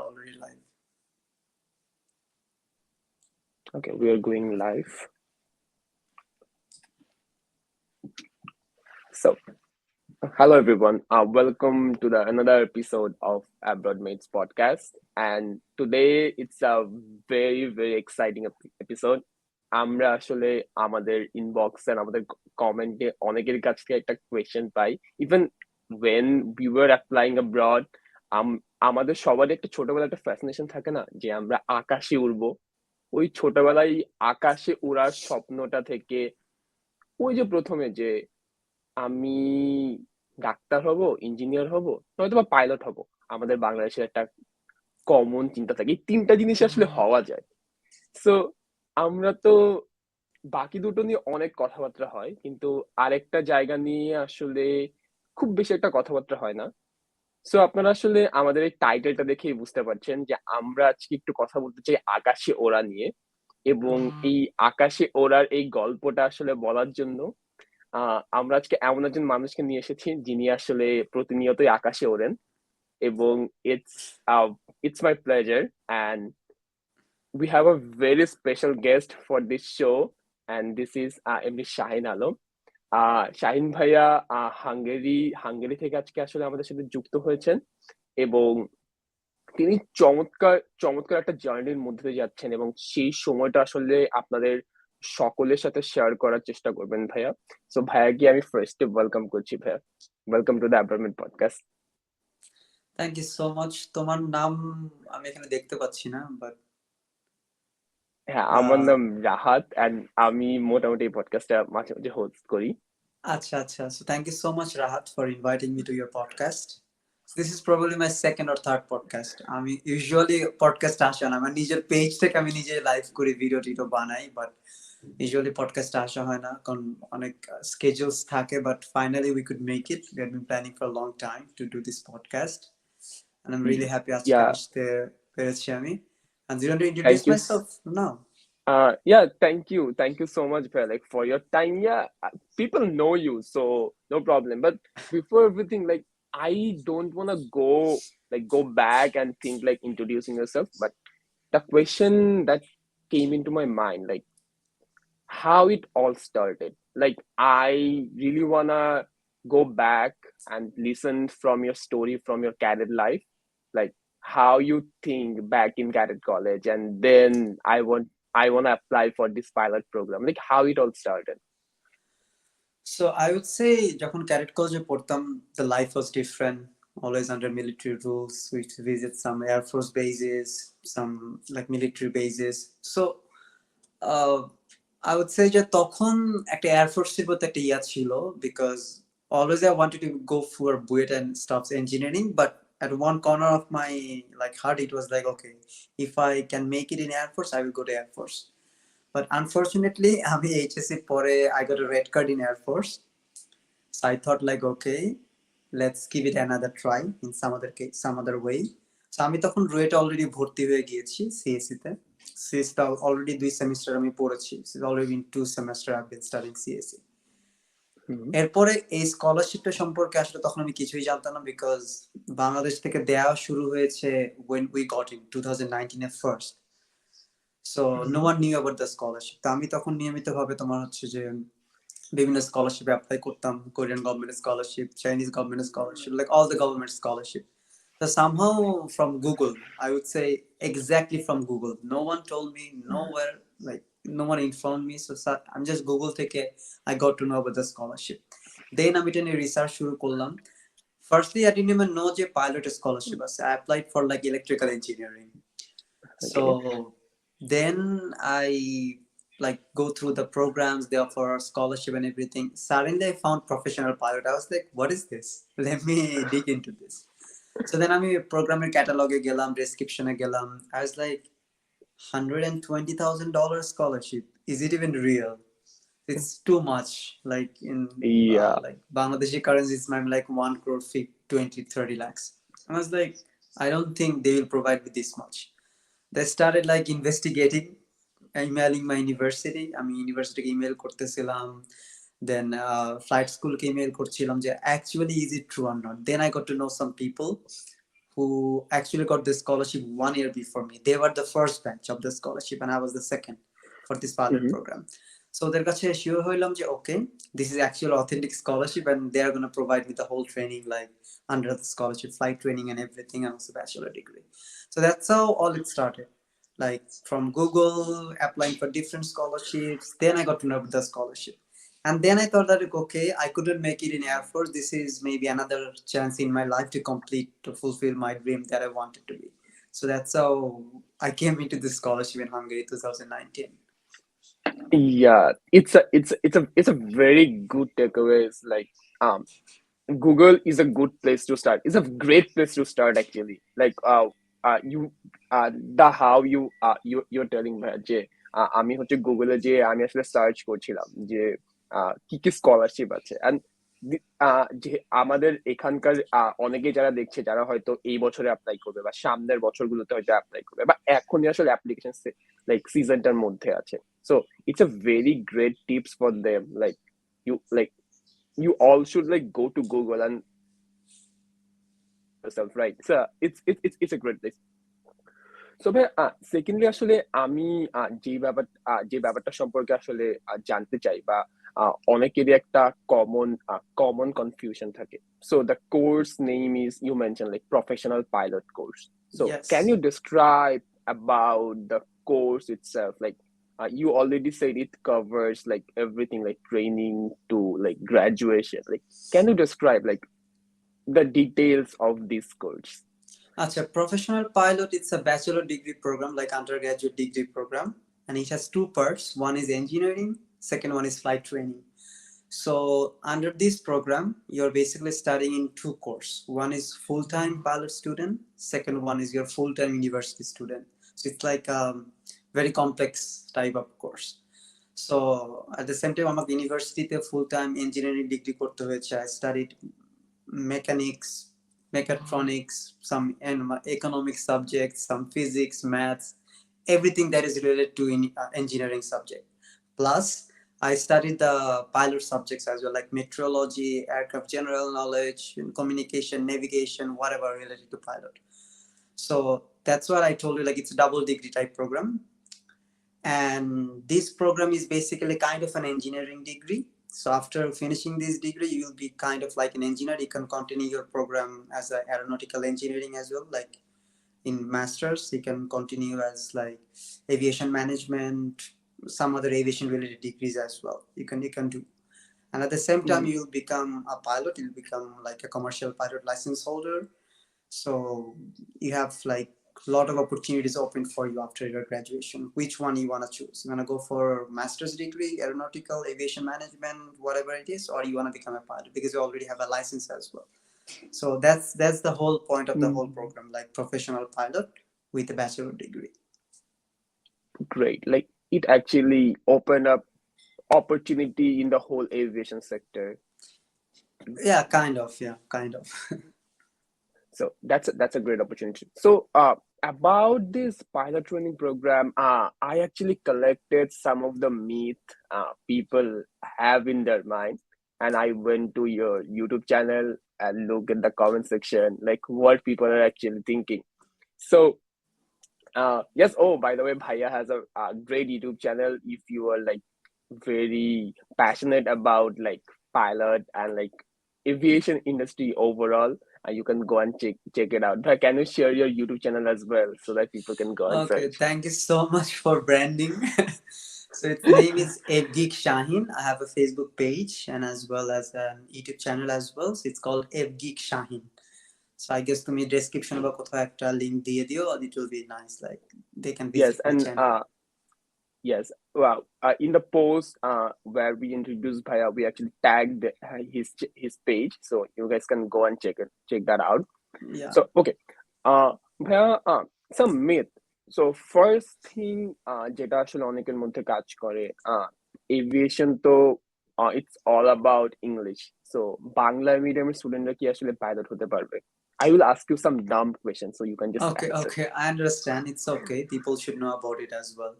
already live. Okay, we are going live. So, hello everyone. Welcome to the another episode of AbroadMates Podcast. And today it's a very exciting episode. আমরা আসলে আমাদের inbox and আমাদের কমেন্টে অনেকের কাছ থেকে একটা কোয়েশ্চেন পাই even when we were applying abroad আমাদের সবারই একটা ছোটবেলায় একটা ফ্যাসিনেশন থাকে না যে আমরা আকাশে উড়বো ওই ছোটবেলায় আকাশে উড়ার স্বপ্নটা থেকে ওই যে প্রথমে যে আমি ডাক্তার হব ইঞ্জিনিয়ার হব নয়তো বা পাইলট হব আমাদের বাংলাদেশের একটা কমন চিন্তা থাকে এই তিনটা জিনিস আসলে হওয়া যায় সো আমরা তো বাকি দুটো নিয়ে অনেক কথাবার্তা হয় কিন্তু আরেকটা জায়গা নিয়ে আসলে খুব বেশি একটা কথাবার্তা হয় না সো আপনারা আসলে আমাদের এই টাইটেলটা দেখেই বুঝতে পারছেন যে আমরা আজকে একটু কথা বলতে চাই আকাশে ওড়া নিয়ে এবং এই আকাশে ওড়ার এই গল্পটা আসলে বলার জন্য আমরা আজকে এমন একজন মানুষকে নিয়ে এসেছি যিনি আসলে প্রতিনিয়তই আকাশে ওড়েন এবং it's my pleasure and we have a very special guest for this show and this is Md Shaheen Alam. Shaheen ভাইয়া হাঙ্গেরি থেকে আজকে আসলে আমাদের সাথে যুক্ত হয়েছেন এবং তিনি চমৎকার একটা জার্নির মধ্যে দিয়ে যাচ্ছেন এবং সেই সময়টা আসলে আপনাদের সকলের সাথে শেয়ার করার চেষ্টা করবেন ভাইয়া সো ভাইয়াকে আমি ফার্স্টে ওয়েলকাম করছি ভাইয়া welcome to the AbroadMates podcast thank you so much তোমার নাম আমি এখানে দেখতে পাচ্ছি না বাট হ্যাঁ আমার নাম রাহাত এন্ড আমি মোটামুটি এই পডকাস্টটা মাঝে মাঝে হোস্ট করি আচ্ছা so thank you so much Rahat for inviting me to your podcast. This is probably my second or third podcast. আমি ইউজুয়ালি পডকাস্ট আসে না আমার নিজের পেজ থেকে আমি নিজে লাইভ করি ভিডিও টিডিও বানাই বাট ইউজুয়ালি পডকাস্ট আসা হয় না কারণ অনেক schedules থাকে but finally we could make it. We have been planning for a long time to do this podcast and I'm really happy আজকে আসতে পেরেছি আমি. And do you want to introduce myself now? Yeah, thank you so much like for your time. Yeah, people know you, so no problem. But before everything, like I don't want to go back and think like introducing yourself. But the question that came into my mind, like how it all started. Like I really wanna go back and listen from your story from your cadet life, like how you think back in cadet college, and then I want to apply for this pilot program, like how it all started. So I would say যখন cadet college পড়তাম the life was different, always under military rules. We used to visit some air force bases, some like military bases. So I would say যে তখন একটা air force এর প্রতি একটা ইয়া ছিল because always I wanted to go for buoyant and stuff engineering but at one corner of my like heart it was like okay if I can make it in air force I will go to air force. But unfortunately, আমি HSC পরে I got a red card in Air Force. So I thought like, okay, let's give it another try in some other way. So আমি তখন রুয়েটে already ভর্তি হয়ে গিয়েছি CSE তে. CSE তে already 2 semester আমি পড়েছি. It's already been 2 semester I've been studying CSE. এরপরে এই স্কলারশিপটা সম্পর্কে আসলে তখন আমি কিছুই জানতাম না বিকজ বাংলাদেশ থেকে দেওয়া শুরু হয়েছে when we got in 2019 এর first. So no one knew about the scholarship. তো আমি তখন নিয়মিতভাবে তোমার হচ্ছে যে বিভিন্ন স্কলারশিপ অ্যাপ্লাই করতাম Korean government scholarship Chinese government scholarship like all the government scholarship. So somehow from Google I would say exactly from Google no one told me nowhere like no one informed me so I'm just Google থেকে I got to know about the scholarship. Then আমি এটা নিয়ে research শুরু করলাম. Firstly I didn't even know যে pilot scholarship আছে. I applied for like electrical engineering. So then I like go through the programs there for scholarship and everything. Suddenly I found professional pilot. I was like, what is this? Let me dig into this. So then আমি প্রোগ্রামের ক্যাটালগে গেলাম, ডেসক্রিপশনে গেলাম. I was like, $120,000 scholarship. Is it even real? It's too much. Like in like Bangladeshi currency, it's like 1 crore 20-30 lakhs. I was like, I don't think they will provide me this much. They started like investigating, emailing my university. আমি ইউনিভার্সিটিকে email করতেছিলাম, then flight school কে email করছিলাম যে actually is it true or not. Then I got to know some people who actually got the scholarship 1 year before me. They were the first batch of the scholarship, and I was the second for this pilot Mm-hmm. program. So their কাছে sure হইলাম যে okay, this is actual authentic scholarship, and they are gonna provide me the whole training like under the scholarship, flight training and everything, and also bachelor degree. So that's how all it started. Like from Google, applying for different scholarships. Then I got to know the scholarship. And then I thought that like, okay, I couldn't make it in Air Force. This is maybe another chance in my life to complete, to fulfill my dream that I wanted to be. So that's how I came into this scholarship in Hungary 2019. Yeah, it's a very good takeaway. It's like um Google is a good place to start. It's a great place to start actually. Like you the how you're telling me যে আমি হচ্ছে গুগলে যে আমি আসলে search করছিলাম যে কি কি স্কলারশিপ আছে এন্ড যে আমাদের এখানকার অনেকে যারা দেখছে যারা হয়তো এই বছরে অ্যাপ্লাই করবে বা সামনের বছরগুলোতে হয়তো অ্যাপ্লাই করবে বা এখনই আসলে অ্যাপ্লিকেশন লাইক সিজনটার মধ্যে আছে so it's a very great tips for them like you all should like go to Google and yourself, right? So it's a great place. So ভাই সেকেন্ডলি আসলে আমি যে ব্যাপারটা সম্পর্কে আসলে জানতে চাই বা অনেকেরই একটা কমন কনফিউশন থাকে. So the course name is you mentioned like professional pilot course. So can Yes. you describe about the course itself? Like you already said it covers like everything like training to like graduation. Like can you describe like the details of this course? Acha, professional pilot, it's a bachelor degree program, like undergraduate degree program, and it has two parts. One is engineering, second one is flight training. So under this program, you're basically studying in two courses. One is full-time pilot student, second one is your full-time university student. So it's like a very complex type of course. So at the same time, I'm at the university full-time engineering degree করতে হয়েছে. I studied mechanics, mechatronics, some economic subjects, some physics, maths, everything that is related to engineering subject. Plus, I studied the pilot subjects as well, like meteorology, aircraft general knowledge, communication, navigation, whatever related to pilot. So that's what I told you, like it's a double degree type program. And this program is basically kind of an engineering degree. So after finishing this degree, you will be kind of like an engineer. You can continue your program as an aeronautical engineering as well, like in masters you can continue as like aviation management, some other aviation related degrees as well. You can do. And at the same time, you'll become a pilot. You'll become like a commercial pilot license holder. So you have like a lot of opportunities open for you after your graduation. Which one you want to choose? You want to go for master's degree, aeronautical, aviation management, whatever it is, or you want to become a pilot because you already have a license as well. So that's the whole point of the whole program, like professional pilot with a bachelor degree. Great. Like it actually opened up opportunity in the whole aviation sector. Yeah, kind of. Yeah, kind of. So that's a great opportunity. So about this pilot training program, I actually collected some of the myth people have in their mind, and I went to your YouTube channel and look at the comment section, like what people are actually thinking. So yes. Oh, by the way, Bhaiya has a great YouTube channel. If you are like very passionate about like pilot and like aviation industry overall, you can go and check it out. But can you share your YouTube channel as well so that people can go and Okay, search? thank you so much for branding. So its name is Md Shaheen. I have a Facebook page and as well as a YouTube channel as well. So it's called Md Shaheen. So I guess to me description বা কোথাও একটা link দিয়ে দিও, it will be nice. Like they can visit Yes, my and channel. yes, wow. In the post where we introduced Bhaiya, we actually tagged his page, so you guys can go and check that out. Yeah. So okay, Bhaiya, some myth. So first thing, যেটা আসলে অনেকের মধ্যে কাজ করে, aviation তো it's all about English. So Bangla মিডিয়ামের স্টুডেন্টরা কি আসলে পাইলট হতে পারবে? I will ask you some dumb questions so you can just Okay, answer. okay. I understand. It's okay. People should know about it as well.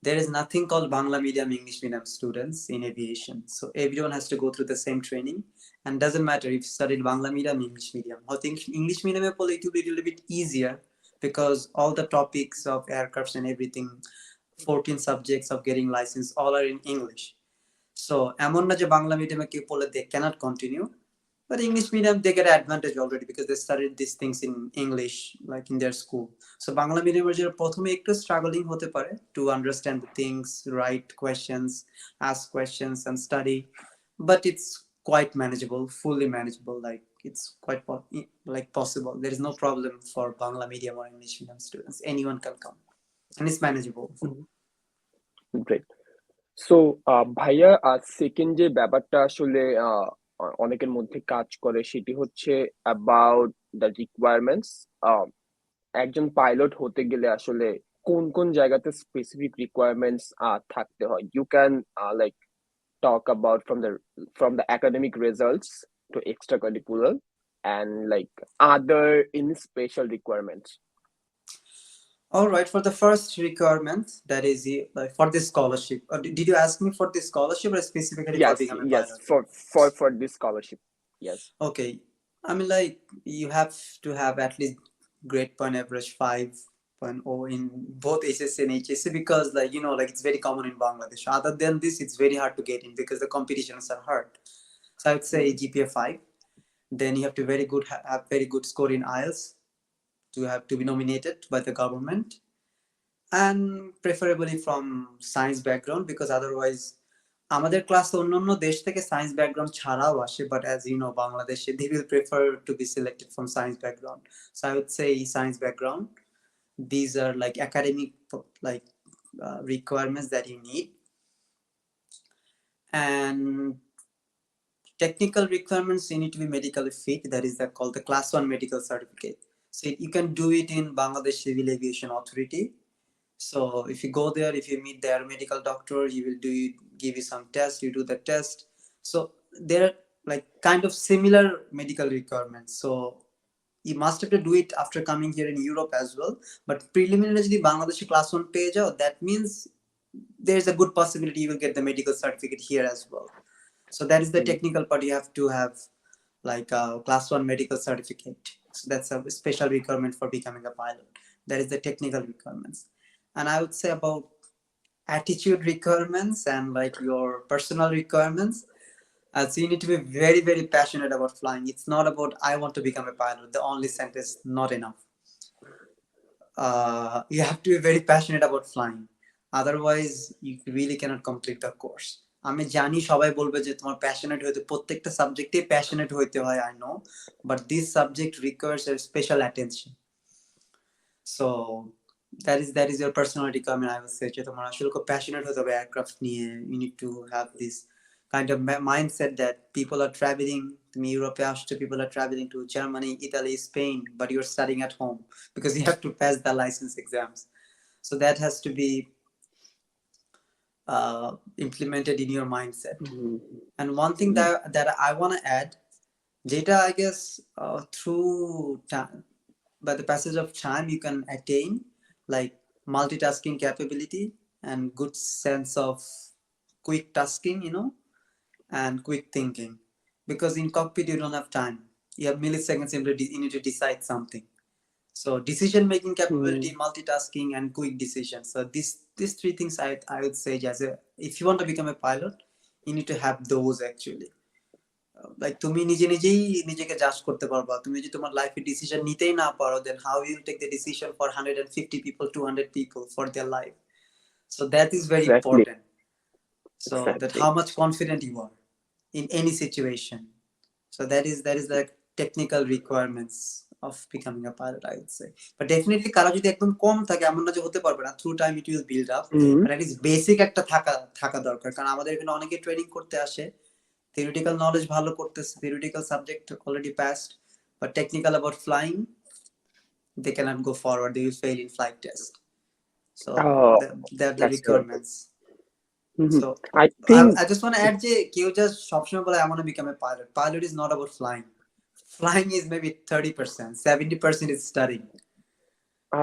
There is nothing called Bangla medium, English medium students in aviation. So everyone has to go through the same training. and doesn't matter if you studied Bangla medium, English medium. I think English medium it will be a little bit easier because all the topics of aircrafts and everything, 14 subjects of getting license, all are in English. So এমন না যে বাংলা মিডিয়ামে কেউ পড়লে they cannot continue, but English medium they get advantage already because they studied these things in English like in their school. So Bangla মিডিয়ামের যারা প্রথমে একটু struggling হতে পারে to understand the things, write questions, ask questions and study, but it's quite manageable, fully manageable. Like it's quite like possible. There is no problem for Bangla medium or English medium students. Anyone can come, and it's manageable. Great. So ভাইয়া, second যে ব্যাপারটা আসলে অনেকের মধ্যে কাজ করে সেটি হচ্ছে অ্যাবাউট দ্য রিকোয়ারমেন্টস। একজন পাইলট হতে গেলে আসলে কোন কোন জায়গাতে স্পেসিফিক রিকোয়ারমেন্টস থাকতে হয়? You can like talk about from the academic results to extracurricular and like other in special requirements. All right, for the first requirement, that is like for this scholarship. Did you ask me for this scholarship or specifically for Yes, becoming a yes, pilot? for this scholarship. Yes. Okay, I mean like you have to have at least grade point average 5.0 in both HSC and HSC because like like it's very common in Bangladesh. Other than this, it's very hard to get in because the competitions are hard. So I would say GPA 5. Then you have to have very good score in IELTS to have to be nominated by the government, and preferably from science background because otherwise আমাদের ক্লাসে অন্যান্য দেশ থেকে science background ছাড়াও আসে, but as you know বাংলাদেশে they will prefer to be selected from science background. So I would say science background. These are like academic like requirements that you need. And technical requirements, you need to be medically fit. That is called the class 1 medical certificate. So you can do it in Bangladesh Civil Aviation Authority. So if you go there, if you meet their medical doctor, he will give you some tests, you do the test. So they're like kind of similar medical requirements. So you must have to do it after coming here in Europe as well. But preliminarily Bangladeshi class 1 page out, that means there's a good possibility you will get the medical certificate here as well. So that is the technical part. You have to have like a class 1 medical certificate. So that's a special requirement for becoming a pilot. That is the technical requirements. And I would say about attitude requirements and like your personal requirements. So you need to be very, very passionate about flying. It's not about I want to become a pilot. The only sentence not enough. You have to be very passionate about flying. Otherwise, you really cannot complete the course. আমি জানি সবাই বলবে যে তোমার passionate হইতে প্রত্যেকটা সাবজেক্টে passionate হইতে হয়, I know, but this subject requires a special attention. So that is your personal requirement. I would say যে তোমার আসলে খুব প্যাশনেট হতে হবে এয়ারক্রাফট নিয়ে. You need to have this kind of mindset that people are traveling. তুমি ইউরোপে আসছো, people are traveling to Germany, Italy, Spain, but you're studying at home because you have to pass the license exams. So that has to be implemented in your mindset. And one thing that I want to add, data, I guess through time, by the passage of time, you can attain like multitasking capability and good sense of quick tasking, and quick thinking. Because in cockpit, you don't have time. You have milliseconds, you need to decide something. So decision making capability, multitasking, and quick decisions. So these three things I would say, if you want to become a pilot, you need to have those actually. Like তুমি নিজেই নিজেকে জাজ করতে পারবা। তুমি যদি তোমার লাইফে ডিসিশন নিতেই না পারো, then how you will take the decision for 150 people, 200 people for their life? So that is very important. So that how much confident you are in any situation. So that is the technical requirements of becoming a pilot, I would say. But definitely কারো যদি একদম কম থাকে এমন না যে হতে পারবে না, through time it will build up. But at least basic একটা থাকা দরকার, কারণ আমাদের এখানে অনেকে ট্রেনিং করতে আসে, theoretical knowledge ভালো করতেছে, theoretical subject already passed, but technical about flying they cannot go forward, they will fail in flight test. So they're the requirements. So I think I just want to add যে কেউ just সবসময় বলে I want to become a pilot. Pilot is not about flying. Flying is maybe 30%, 70% is studying,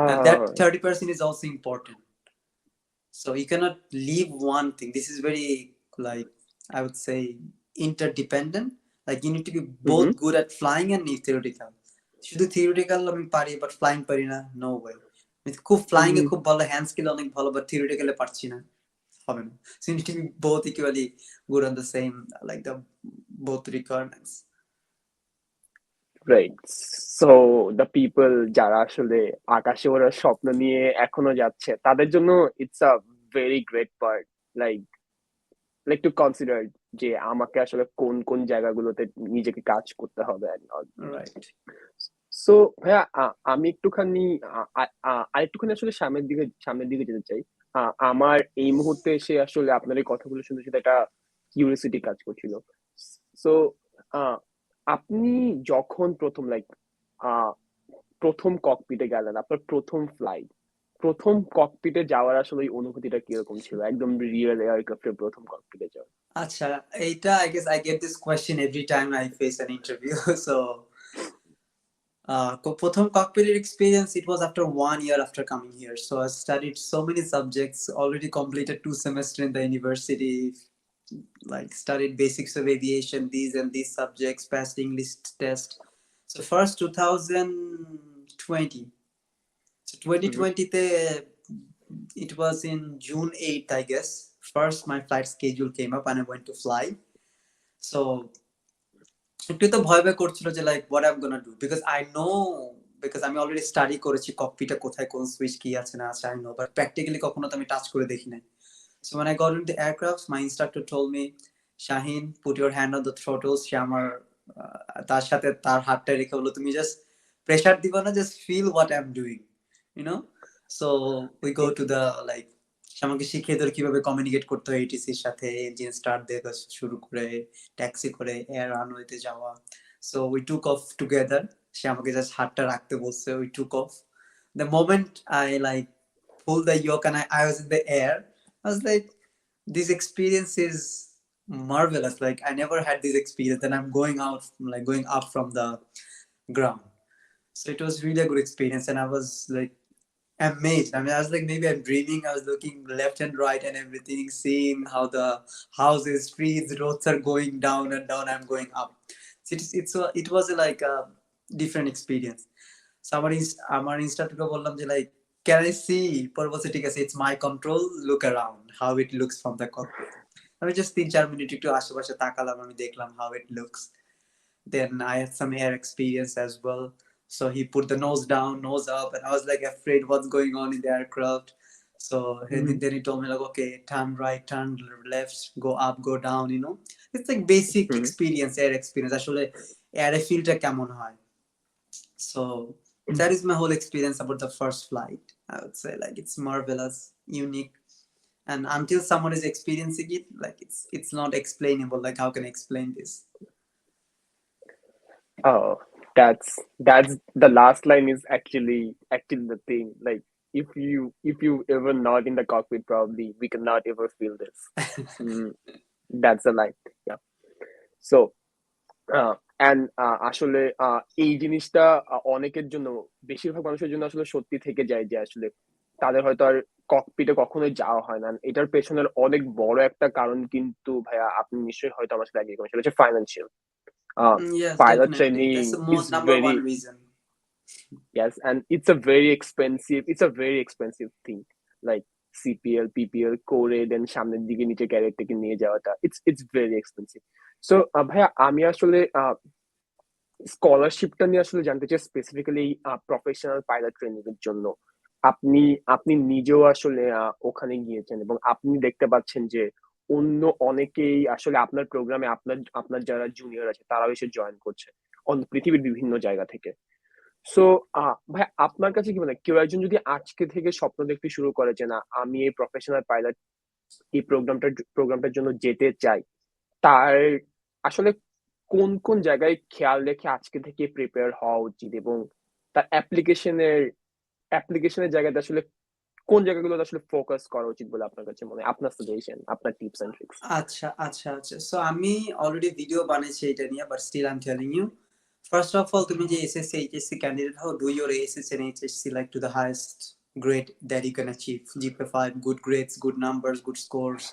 and that 30% is also important. So you cannot leave one thing. This is very like I would say interdependent. Like you need to be Mm-hmm. both good at flying and theoretical. শুধু theoretical আমি পারি but flying পারি না, no way. খুব flying এ খুব ভালো, hand skill অনেক ভালো, but theoretical এ পারছি না, হবে না. So you need to be both equally good on the same, like the both requirements. Right. So the people যারা আসলে আকাশে ওরা স্বপ্ন নিয়ে এখনো যাচ্ছে, তাদের জন্য it's a very great part, like like to consider যে আমাকে আসলে কোন কোন জায়গাগুলোতে নিজেকে কাজ করতে হবে। Right. সো ভাইয়া, আমি একটুখানি আরেকটুখানি আসলে সামনের দিকে যেতে চাই। আমার এই মুহূর্তে এসে আসলে আপনার এই কথাগুলো শুনে শুধু একটা কিউরিওসিটি কাজ করছিল। সো আপনি যখন প্রথম প্রথম ককপিটে গেলেন, আপনার প্রথম ককপিটে যাওয়ার আসলে ওই অনুভূতিটা কিরকম ছিল, একদম রিয়েল এয়ারক্রাফটের প্রথম ককপিটে যাওয়া? আচ্ছা, এইটা I guess I get this question every time I face an interview. So প্রথম cockpit experience, it was after 1 year after coming here. So I studied so many subjects, already completed 2 semesters in the university, like studied basics of aviation, these and these subjects, passed English test. So first 2020. So 2020 it was in June 8th, I guess. First my flight schedule came up and I went to fly. So একটু তো ভয় ভয় করছিল যে like what I am gonna do, because I know, because আমি already study করেছি ককপিটে কোথায় কোন সুইচ কি আছে না আছে, আই নো, বাট প্র্যাকটিক্যালি কখনো তো আমি টাচ করে দেখি নাই. So when I got into the aircraft, my instructor told me, Shaheen, put your hand on the throttles. সে আমার তার সাথে তার হাতটা রেখে বললো, তুমি জাস্ট প্রেসার দিবা না, just feel what I am doing, you know. So we go to the like, সে আমাকে শিখিয়ে দিল কিভাবে কমিউনিকেট করতে হয় এটিসির সাথে, ইঞ্জিন স্টার্ট দিয়ে শুরু করে ট্যাক্সি করে এয়ার রানওয়েতে যাওয়া. So we took off together. সে আমাকে জাস্ট হাতটা রাখতে বলছে, we took off. The moment I like pull the yoke and I was in the air, I was like, this experience is marvelous. Like I never had this experience, and I'm going out, like going up from the ground. So it was really a good experience, and I was like amazed. I mean, I was like, maybe I'm dreaming. I was looking left and right and everything, seeing how the houses, trees, roads are going down and down. I'm going up. So it was like a different experience. So আমার ইনস্ট্রাক্টরকে বললাম যে like, can I see? পরে বলছে ঠিক আছে, it's my control, look around how it looks from the cockpit. আমি just 3-4 minute একটু আশেপাশে তাকালাম, আমি দেখলাম how it looks. Then I had some air experience as well. So he put the nose down, nose up, and I was like afraid what's going on in the aircraft. So then he told me like, okay, turn right, turn left, go up, go down, you know. It's like basic experience, air experience. আসলে air ফিলটা কেমন হয়. So that is my whole experience about the first flight. I would say like it's marvelous, unique, and until someone is experiencing it, like it's not explainable. Like how can I explain this? Oh, that's the last line is actually the thing. Like if you ever not in the cockpit, probably we cannot ever feel this. That's the line. Yeah. So and আসলে এই জিনিসটা অনেকের জন্য, বেশিরভাগ মানুষের জন্য আসলে সত্যি থেকে যায় যে আসলে তাদের হয়তো আর ককপিটে কখনোই যাওয়া হয় না। এটার পেছনের অনেক বড় একটা কারণ কিন্তু ভাইয়া আপনি নিশ্চয়ই হয়তো আমার সাথে এগ্রি করবেন, সেটা হচ্ছে financial. Yes, Pilot definitely. training That's the is number very, one reason. yes, and it's a very expensive thing, like CPL, PPL করে দেন সামনের দিকে নিচে ক্যারিয়ার থেকে নিয়ে যাওয়াটা, it's very expensive. So ভাইয়া, আমি আসলে স্কলারশিপটা নিয়ে আসলে জানতে চাই, স্পেসিফিক্যালি প্রফেশনাল পাইলট ট্রেনিং এর জন্য। আপনি আপনি নিজেও আসলে ওখানে গিয়েছেন এবং আপনি দেখতে পাচ্ছেন যে অন্য অনেকেই আসলে আপনার প্রোগ্রামে, আপনার যারা জুনিয়র আছে তারাও এসে জয়েন করছে পৃথিবীর বিভিন্ন জায়গা থেকে। সো ভাই, আপনার কাছে কি মনে হয়, কেউ একজন যদি আজকে থেকে স্বপ্ন দেখতে শুরু করে যে না, আমি এই প্রফেশনাল পাইলট এই প্রোগ্রামটার জন্য যেতে চাই, তার আসলে কোন কোন জায়গায় খেয়াল রেখে আজকে থেকে প্রিপেয়ার হওয়া উচিত, এবং তার অ্যাপ্লিকেশনের জায়গাতে আসলে কোন জায়গাগুলোতে আসলে ফোকাস করা উচিত বলে আপনার কাছে মনে হয়, আপনার সাজেশন, আপনার টিপস এন্ড ট্রিক্স? আচ্ছা, সো আমি অলরেডি ভিডিও বানিয়েছি এটা নিয়ে, but still I am telling you, first of all, তুমি যে এসএসসি এইচএসসি ক্যান্ডিডেট হও, do your SSC and HSC like to the highest grade that you can achieve. GPA 5, good grades, good numbers, good scores,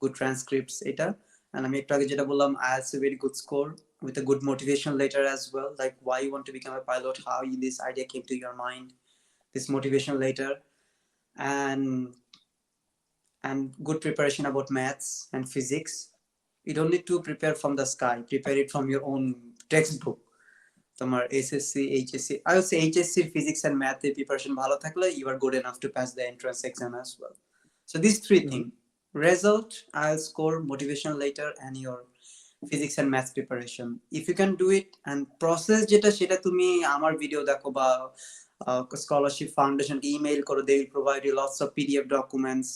good transcripts, এটা. And আমি একটু আগে যেটা বললাম, IELTS a very good score, with a good motivation letter as well, like why you want to become a pilot, how this idea came to your mind, this motivation letter, and good preparation about maths and physics. You don't need to prepare from the sky. Prepare it from your own textbook. তোমার SSC HSC I would say HSC physics and ম্যাথে preparation ভালো থাকলে you are good enough to pass the entrance exam as well so this three thing result I'll score motivation later and your physics and maths preparation if you can do it and process যেটা সেটা তুমি আমার video দেখো বা scholarship foundation কে email করো they will provide you lots of pdf documents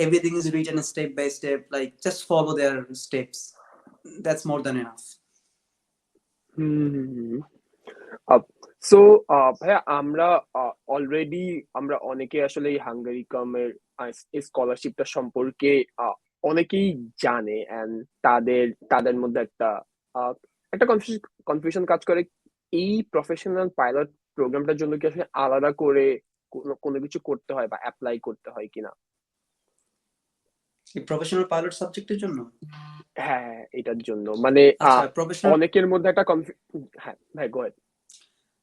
everything is written step by step like just follow their steps that's more than enough so ভাইয়া আমরা already আমরা অনেকে আসলে এই হাঙ্গারিকামের এই স্কলারশিপটা সম্পর্কে অনেকেই জানে এন্ড তাদের তাদের মধ্যে একটা একটা কনফিউশন কাজ করে এই প্রফেশনাল পাইলট প্রোগ্রামটার জন্য কি আসলে আলাদা করে কোনো কিছু করতে হয় বা অ্যাপ্লাই করতে হয় কিনা প্রফেশনাল পাইলট সাবজেক্টের জন্য হ্যাঁ এটার জন্য মানে অনেকের মধ্যে একটা হ্যাঁ ভাই গো অ্যাহেড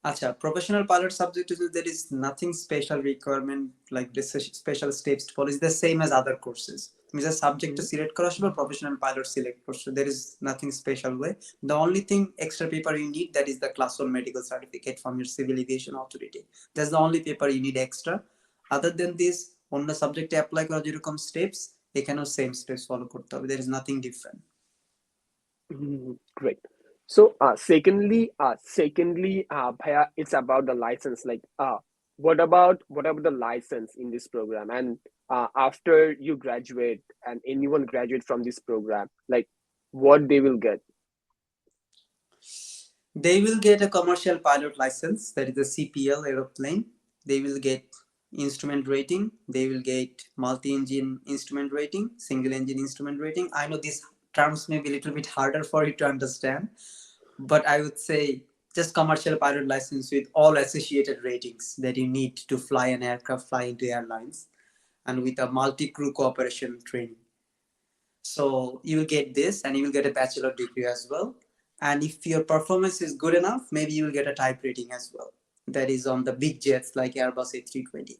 আচ্ছা professional pilot subject there is nothing special requirement like this special steps to follow is the same as other courses তুমি যে সাবজেক্টটা সিলেক্ট করার সময় প্রফেশনাল পাইলট সিলেক্ট করছো there is nothing special way the only thing extra paper you need that is the class 1 medical certificate from your civil aviation authority that's the only paper you need extra other than this অন্য সাবজেক্টে apply করার যেরকম steps এখানেও same steps follow করতে হবে there is nothing different great so secondly bhaiya it's about the license like what about the license in this program and after you graduate and anyone graduate from this program like what they will get they will get a commercial pilot license that is a CPL aeroplane they will get instrument rating they will get multi-engine instrument rating single engine instrument rating I know these terms may be a little bit harder for you to understand but I would say just commercial pilot license with all associated ratings that you need to fly an aircraft fly into airlines and with a multi-crew cooperation training so you will get this and you will get a bachelor degree as well and if your performance is good enough maybe you will get a type rating as well that is on the big jets like Airbus A320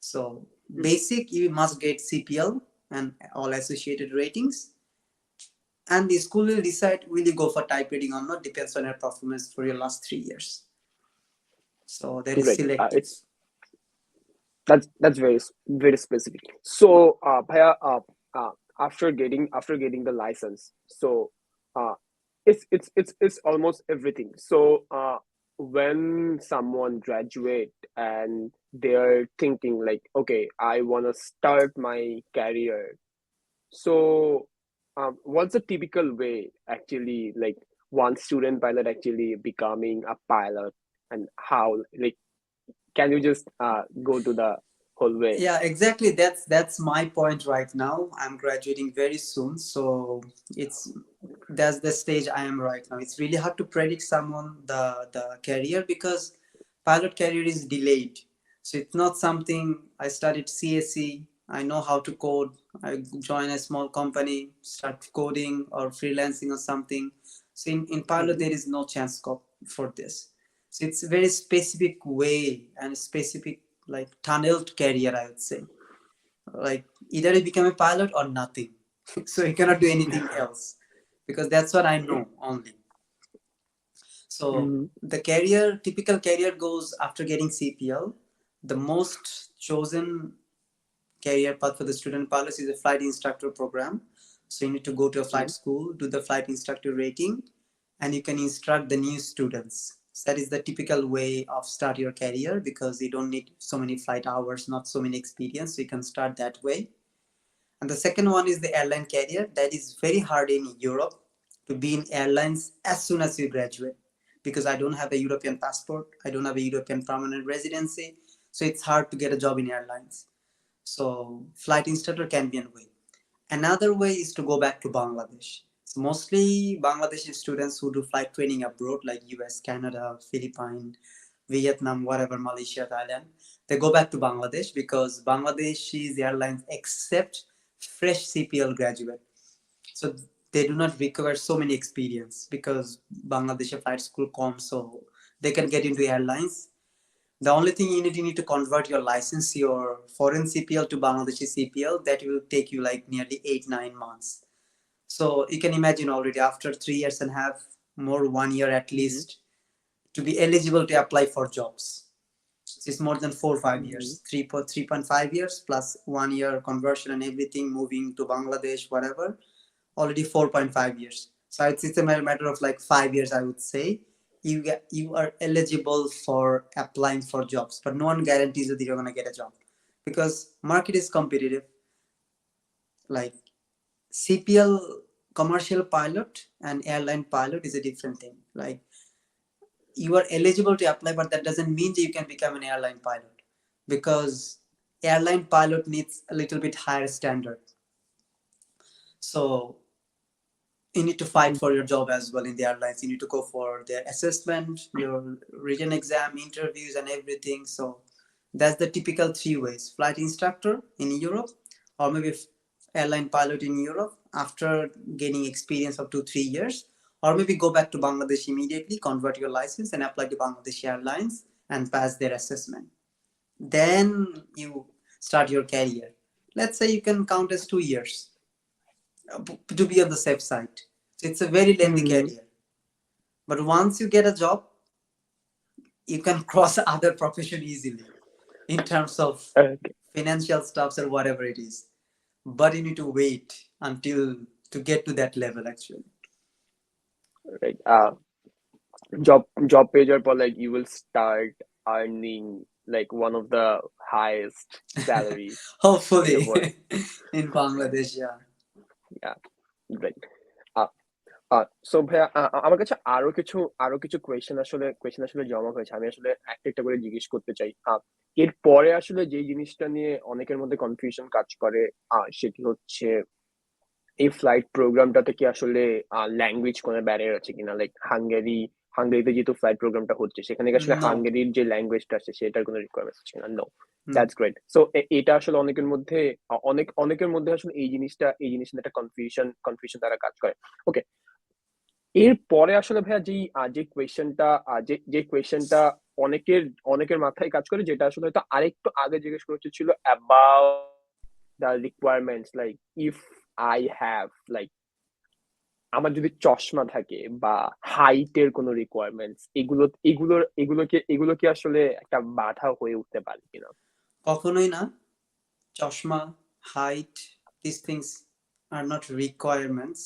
so basic you must get CPL and all associated ratings and the school will decide will you go for type rating or not depends on your performance for your last 3 years so that is selective that's very specific so bhaiya after getting the license so it's almost everything so when someone graduate and they're thinking like okay I want to start my career so what's the typical way actually like one student pilot actually becoming a pilot and how like can you just go to the whole way yeah exactly that's my point right now I'm graduating very soon so that's the stage I am right now it's really hard to predict someone the career because pilot career is delayed so it's not something I studied CSE I know how to code I join a small company start coding or freelancing or something so in pilot there is no chance scope for this so it's a very specific way and specific like tunneled career I would say like either you become a pilot or nothing so you cannot do anything else because that's what I know only so the typical career goes after getting CPL the most chosen career path for the student pilots is a flight instructor program so you need to go to a flight school do the flight instructor rating and you can instruct the new students so that is the typical way of start your career because you don't need so many flight hours not so many experience so you can start that way and the second one is the airline career that is very hard in Europe to be in airlines as soon as you graduate because I don't have a European passport I don't have a European permanent residency so it's hard to get a job in airlines so flight instructor can be a way another way is to go back to Bangladesh so mostly Bangladeshi students who do flight training abroad like US Canada Philippines Vietnam whatever Malaysia Thailand they go back to Bangladesh because Bangladeshis airlines accept fresh CPL graduate so they do not require so many experience because Bangladesh flight school comes, so they can get into airlines. The only thing you need to convert your license, your foreign CPL to Bangladeshi CPL. That will take you like nearly 8-9 months. So you can imagine already after 3 years and a half, more 1 year at Mm-hmm. least, to be eligible to apply for jobs. So it's more than 4 or 5 years, 3.5 years plus 1 year conversion and everything, moving to Bangladesh, whatever. Already 4.5 years. So it's a matter of like 5 years, I would say. You are eligible for applying for jobs, but no one guarantees that you're gonna get a job because market is competitive. Like CPL, commercial pilot and airline pilot is a different thing. Like you are eligible to apply, but that doesn't mean that you can become an airline pilot because airline pilot needs a little bit higher standard. So you need to fight for your job as well in the airlines. You need to go for their assessment, your written exam, interviews, and everything. So that's the typical 3 ways: flight instructor in Europe, or maybe airline pilot in Europe after gaining experience of 2-3 years, or maybe go back to Bangladesh immediately, convert your license, and apply to Bangladesh Airlines and pass their assessment. Then you start your career. Let's say you can count as 2 years to be on the safe side. So it's a very lengthy Mm-hmm. career. But once you get a job, you can cross other profession easily in terms of Okay. financial stuffs or whatever it is. But you need to wait until to get to that level actually. Right. Job page or like you will start earning like one of the highest salaries in the Hopefully world. in Bangladesh, yeah. Yeah. Right. Uh, so ভাইয়া আমার কাছে আরো কিছু question আসলে জমা হয়েছে, আমি আসলে একটা একটা করে জিজ্ঞেস করতে চাই। এরপরে আসলে যে জিনিসটা নিয়ে অনেকের মধ্যে কনফিউশন কাজ করে সেটি হচ্ছে এই ফ্লাইট প্রোগ্রামটাতে কি আসলে ল্যাঙ্গুয়েজ কোনো ব্যারিয়ার আছে কিনা, লাইক হাঙ্গেরিতে যেহেতু ফ্লাইট প্রোগ্রামটা হচ্ছে সেখানে কি আসলে No, হাঙ্গেরির যে ল্যাঙ্গুয়েজটা আছে সেটার কোনো রিকোয়ারমেন্টস আছে কিনা? No. no. That's great. So এটা আসলে অনেকের মধ্যে আসলে এই জিনিসটা একটা কনফিউশন তারা কাজ করে। ওকে, এরপরে আসলে ভাইয়া যে কোয়েশ্চেনটা অনেকের মাথায় কাজ করে, যেটা আসলে হয়তো আরেকটু আগে জিজ্ঞেস করা উচিত ছিল, about the requirements, like if I have like আমার যদি চশমা থাকে বা হাইটের কোনো রিকোয়ারমেন্টস, এগুলো কি আসলে একটা বাধা হয়ে উঠতে পারে কিনা? কখনোই না। চশমা, height, these things are not requirements.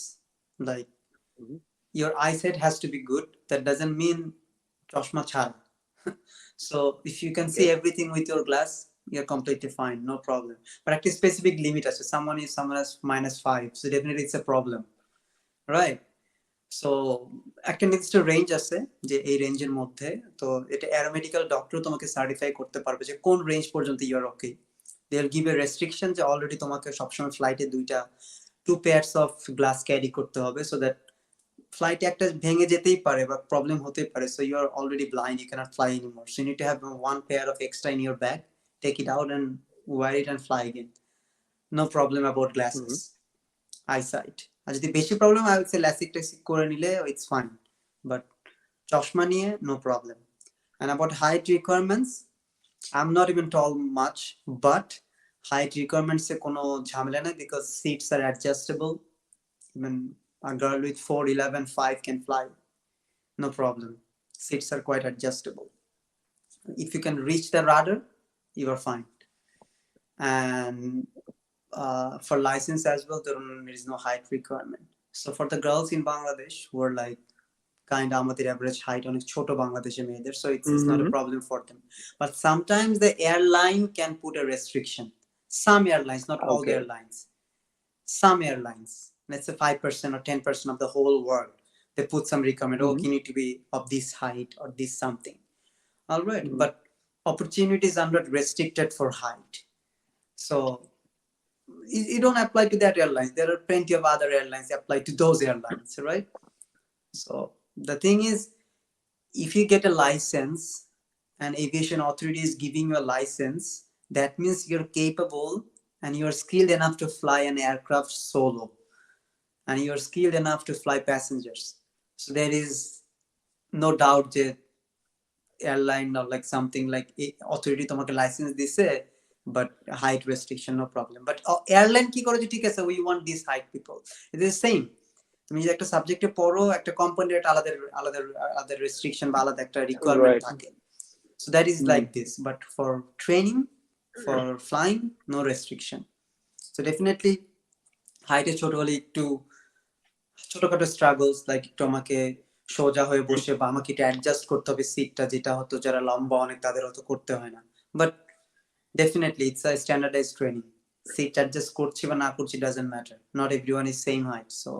Like your eyesight has to be good. That doesn't mean চশমা ছাড়া। So if you can okay. see everything with your glass, you're completely fine, no problem. But at a specific limit আছে, someone has -5, so definitely it's a problem, right? So একটা নির্দিষ্ট range আছে যে এই রেঞ্জের মধ্যে, তো এটা অ্যারোমেডিক্যাল ডক্টর তোমাকে সার্টিফাই করতে পারবে যে কোন রেঞ্জ পর্যন্ত you are okay. They will give a restriction যে অলরেডি তোমাকে সবসময় ফ্লাইটে 2 পেয়ার্স অফ গ্লাস ক্যারি করতে হবে, সো দ্যাট ফ্লাইটে একটা ভেঙে যেতেই পারে বা প্রবলেম হতেই পারে, so you are already blind, you can't fly anymore, so you need to have 1 pair of extra in your bag, take it out and wear it and fly again. No problem about glasses, eyesight. আর যদি বেশি problem, I will say LASIK টেসিক করে নিলে it's fine, but চশমা নিয়ে no problem. And about height requirements, I am not even tall much, but height রিকোয়ারমেন্টসে কোনো ঝামেলা নেই because seats are adjustable. Even a girl with 4'11", 5 can fly, no problem. Seats are quite adjustable. If you can reach the rudder, you are fine. And for license as well, there is no height requirement. So for the girls in Bangladesh who are like kind of amateur average height, অনেক ছোট বাংলাদেশে মেয়েদের, so it's not a problem for them. But sometimes the airline can put a restriction. Some airlines, not all the okay. airlines. Some airlines, let's say 5% or 10% of the whole world, they put some requirement. Oh, you need to be of this height or this something. All right, but opportunities are not restricted for height. So you don't apply to that airlines. There are plenty of other airlines apply to those airlines, right? So the thing is, if you get a license and aviation authority is giving you a license, that means you're capable and you're skilled enough to fly an aircraft solo. and you're skilled enough to fly passengers. So there is no doubt that airline or like something like authority তোমাকে license দিছে, but height restriction no problem. But airline কি করে যে ঠিক আছে we want this height people, it is same. তুমি যে একটা সাবজেক্টে পড়ো, একটা কোম্পানির একটা আলাদা আলাদা আলাদা রেস্ট্রিকশন বা আলাদা একটা রিকোয়ারমেন্ট Right. থাকে. So that is like this, but for training, for flying, no restriction. So definitely height এ ছোট হলে একটু ছোটখাটো স্ট্রাগলস, লাইক একটু আমাকে সোজা হয়ে বসে বা আমাকে একটু অ্যাডজাস্ট করতে হবে সিটটা, যেটা হতো যারা লম্বা অনেক তাদের হয়তো করতে হয় না। But definitely it's a standardised training. Seat adjust করছি বা না করছি doesn't matter, not everyone is same height, so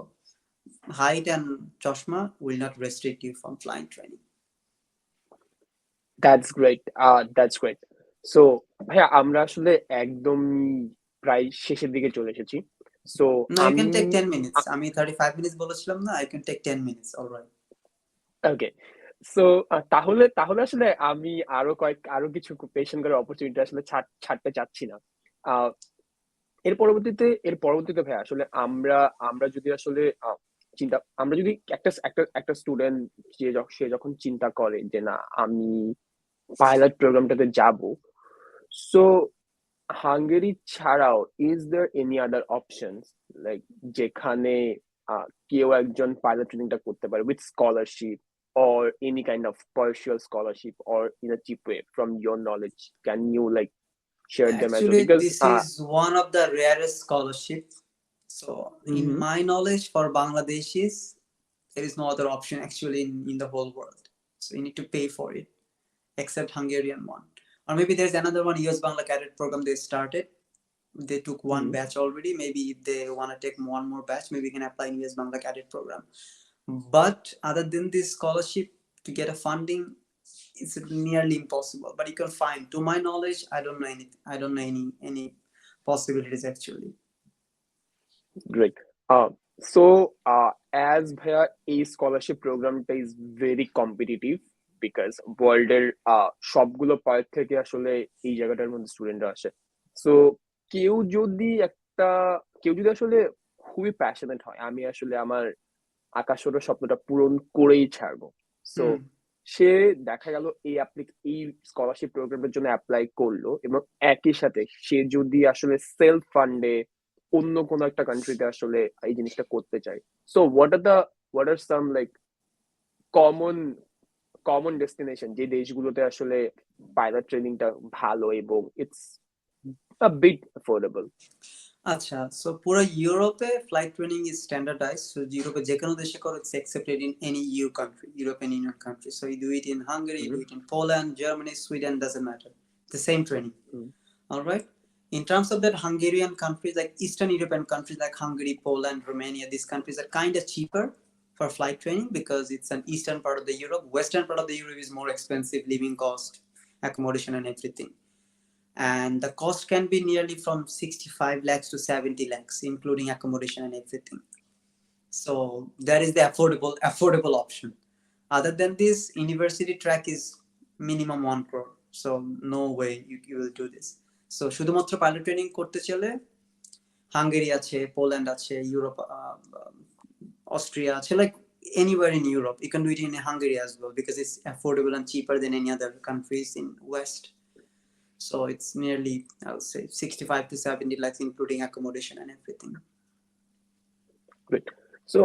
height and chashma will not restrict you from flying training. That's great. That's great. So ভাইয়া আমরা আসলে একদম প্রায় শেষের দিকে চলে এসেছি। So No, you can take 10 minutes. আমি 35 minutes বলেছিলাম না, I can take 10 minutes, all right. Okay. So তাহলে তাহলে আসলে আমি আরো কিছু কোয়েশ্চেন করার অপরচুনিটি আসলে ছাড়তে চাচ্ছি না। এর পরবর্তীতে ভাইয়া আসলে আমরা যদি আসলে আমরা যদি একটা স্টুডেন্ট সে যখন চিন্তা করে যে না আমি পাইলট প্রোগ্রামটাতে যাব, সো হাঙ্গেরি ছাড়াও is there any other options like যেখানে কেউ একজন পাইলট ট্রেনিংটা করতে পারে with scholarship or any kind of partial scholarship or in a cheap way from your knowledge? Can you like share them as well? Actually, Because this is one of the rarest scholarships. So in my knowledge, for Bangladeshis, there is no other option actually in the whole world. So you need to pay for it, except Hungarian one. Or maybe there's another one, US Bangla Cadet program they started. They took one batch already. Maybe if they want to take one more batch, maybe you can apply in US Bangla Cadet program. But other than this scholarship, to get a funding, it's nearly impossible. But you can find, to my knowledge, I don't know anything. I don't know any possibilities actually. Great. So as bhaiya a scholarship programটা is very competitive because world এর সবগুলো part থেকে আসলে এই জায়গাটার মধ্যে স্টুডেন্টরা আসে। So কেউ যদি আসলে খুবই প্যাশনেট হয় আমি আসলে আমার আকাশের স্বপ্নটা পূরণ করেই ছাড়বো, সো সে দেখা গেল এই স্কলারশিপ প্রোগ্রামের জন্য অ্যাপ্লাই করলো এবং একই সাথে সে যদি আসলে সেলফ ফান্ডে অন্য কোনো একটা কান্ট্রিতে আসলে এই জিনিসটা করতে চায়, so what are some like common destination যে দেশগুলোতে আসলে পাইলট ট্রেনিংটা ভালো এবং ইটস আ বিট অ্যাফোর্ডেবল? আচ্ছা, সো পুরো ইউরোপে flight training is standardised. So ইউরোপে যে কোনো দেশে করো, it's accepted in any EU country, European Union country. So you do it in Hungary, you do it in Poland, Germany, Sweden, doesn't matter. The same training. All right. In terms of that, Hungarian countries, like Eastern European countries like Hungary, Poland, Romania, these countries are kind of cheaper for flight training because it's an eastern part of the Europe. Western part of the Europe is more expensive, living cost, accommodation, and everything. And the cost can be nearly from 65 lakhs to 70 lakhs, including accommodation and everything. So that is the affordable option. Other than this, university track is minimum 1 crore. So no way you will do this. So শুধুমাত্র pilot training করতে চাইলে Hungary আছে, Poland আছে, Europe, Austria আছে, like anywhere in Europe. You can do it in Hungary as well because it's affordable and cheaper than any other countries in West. So it's nearly, I would say, 65 to 70 lakhs, including accommodation and everything. Great. So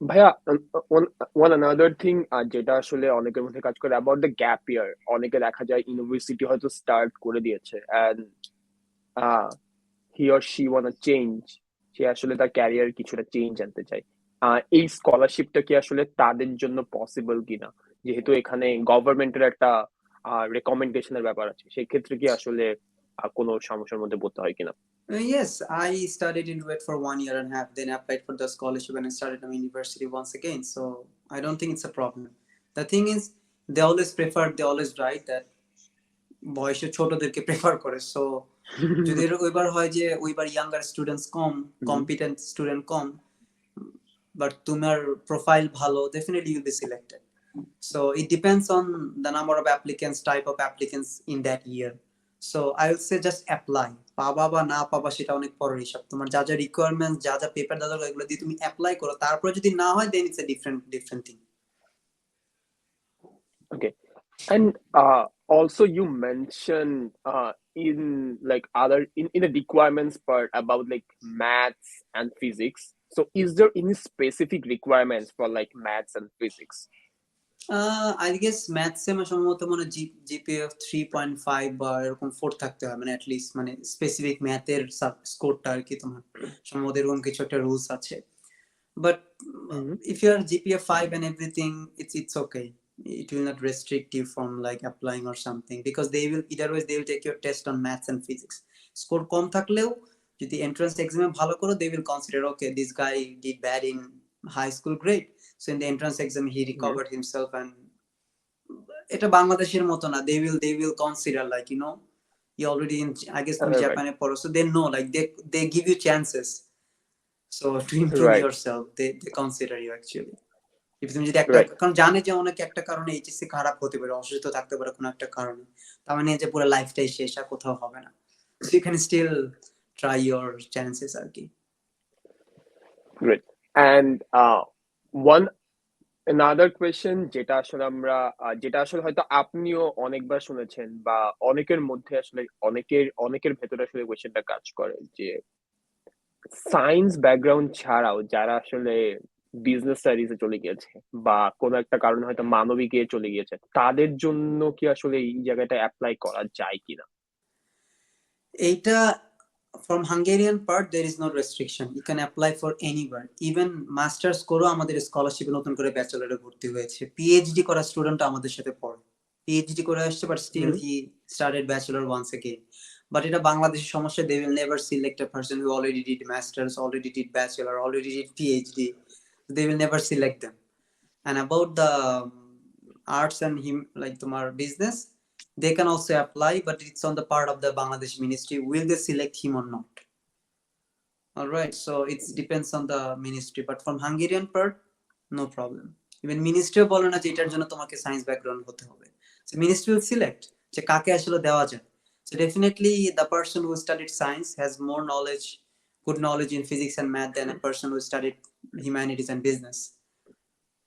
ভাইয়া one another thing যেটা আসলে অনেকের মধ্যে কাজ করে about the gap year, অনেকে দেখা যায় ইউনিভার্সিটি হয়তো স্টার্ট করে দিয়েছে and he or she wanna change, সে আসলে তার ক্যারিয়ার কিছুটা চেঞ্জ আনতে চায়, এই স্কলারশিপটা কি আসলে তাদের জন্য পসিবল কিনা, যেহেতু এখানে গভর্নমেন্টের একটা রেকমেন্ডেশনের ব্যাপার আছে, সেই ক্ষেত্রে কি আসলে কোনো সমস্যার মধ্যে পড়তে হয় কিনা? Yes, I studied in it for 1 year and a half, then applied for the scholarship and I started my university once again. So I don't think it's a problem. The thing is, they always write that বয়সে ছোটদেরকে prefer করে। So যদি ওইবার হয় যে ওইবার younger students কম, competent student কম, but তোমার প্রোফাইল ভালো, definitely you'll be selected. So it depends on the number of applicants, type of applicants in that year. So I will say just apply, পাবা বা না পাবা সেটা অনেক পরের হিসাব। তোমার যা যা রিকোয়ারমেন্ট, যা যা পেপার দাদা এগুলো দিয়ে তুমি অ্যাপ্লাই করো, তারপরে যদি না হয় then it's a different thing. Okay. And also you mentioned in like other in the requirements part about like maths and physics. So is there any specific requirements for like maths and physics? I guess ম্যাথসে আমার সম্ভবত মনে GPA 3.5 বা এরকম 4 থাকতে হয়, মানে at least মানে স্পেসিফিক ম্যাথের স্কোরটা আর কি, তোমার সম্ভবত এরকম কিছু একটা রুলস আছে। But Mhm. if you are GPA 5 and everything, it's okay. It will not restrict you from like applying or something, because they will either ways they will take your test on maths and physics. Score কম থাকলেও যদি entrance exam ভালো করো, they will consider okay, this guy did bad in high school grade, so in the entrance exam he Mhm. recovered himself. And এটা বাংলাদেশের মতো না, they will consider like, you know, you already in, I guess তুমি Right. জাপানে পড়ো, so they know like they give you chances, so to improve Right. yourself they consider you actually. if তুমি যদি একটা, Right. কারণ জানে যে অনেকে একটা কারণে এইচএসসি খারাপ হতে পারে, অসুস্থ থাকতে পারে কোনো একটা কারণে, তার মানে যে পুরো লাইফটাই শেষ আর কোথাও হবে না, so you can still try your chances আর কি। Great. And one another question যেটা আসলে আমরা যেটা আসলে হয়তো আপনিও অনেকবার শুনেছেন বা অনেকের মধ্যে আসলে অনেকের ভেতরে আসলে কোয়েশ্চেনটা কাজ করে যে সায়েন্স ব্যাকগ্রাউন্ড ছাড়াও যারা আসলে বিজনেস স্টাডিজে চলে গিয়েছে বা কোনো একটা কারণে হয়তো মানবিকে চলে গিয়েছে, তাদের জন্য কি আসলে এই জায়গাটা অ্যাপ্লাই করা যায় কিনা? এইটা from Hungarian part there is no restriction, you can apply for anywhere, even masters করো আমাদের স্কলারশিপে নতুন করে ব্যাচেলরে ভর্তি হয়েছে, পিএইচডি করা স্টুডেন্ট আমাদের সাথে পড়ে, পিএইচডি করে আসছে but still hmm, he started bachelor once again. But এটা বাংলাদেশের সমস্যা, they will never select a person who already did masters, already did bachelor, already did PhD, they will never select them। And about the arts and him like tomorrow business, they can also apply, but it's on the part of the Bangladesh ministry, will they select him or not? All right, so it depends on the ministry, but from Hungarian part no problem, even ministry বলে না যে এটার জন্য তোমাকে science background হতে হবে, so ministry will select যে কাকে আসলে দেওয়া যায়। So definitely the person who studied science has more knowledge, good knowledge in physics and math than a person who studied humanities and business.